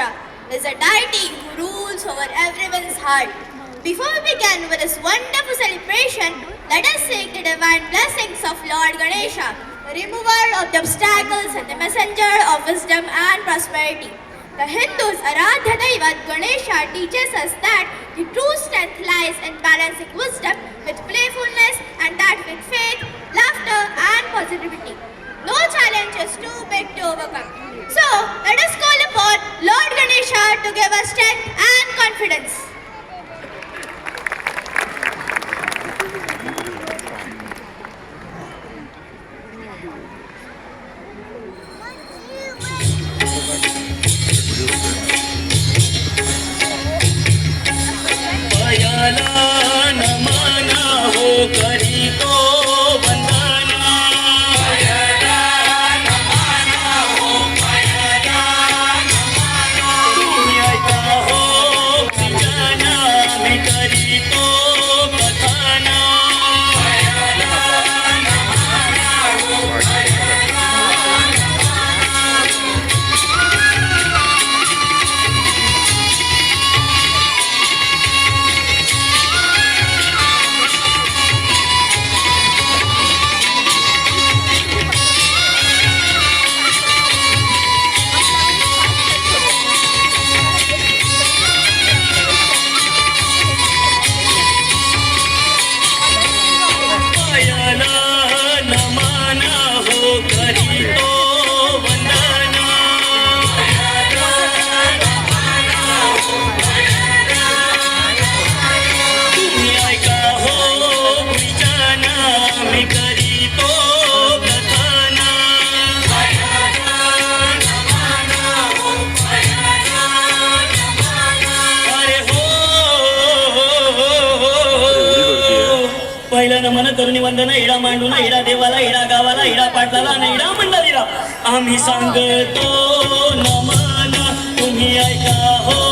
Maharashtra is a deity who rules over everyone's heart. Before we begin with this wonderful celebration, let us seek the divine blessings of Lord Ganesha, the remover of the obstacles and the messenger of wisdom and prosperity. The Hindus' Aradhya Daivat Ganesha teaches us that the true strength lies in balancing wisdom with playfulness, and that with faith, laughter and positivity. No challenge is too big to overcome. So, let us call upon Lord Ganesha to give us strength and confidence. पहिला नमन करुणी वंदन इडा मांडून इडा देवाला इडा गावाला इडा पाटलाला आणि इडा मंडळीला आम्ही सांगतो नमन तुम्ही ऐका हो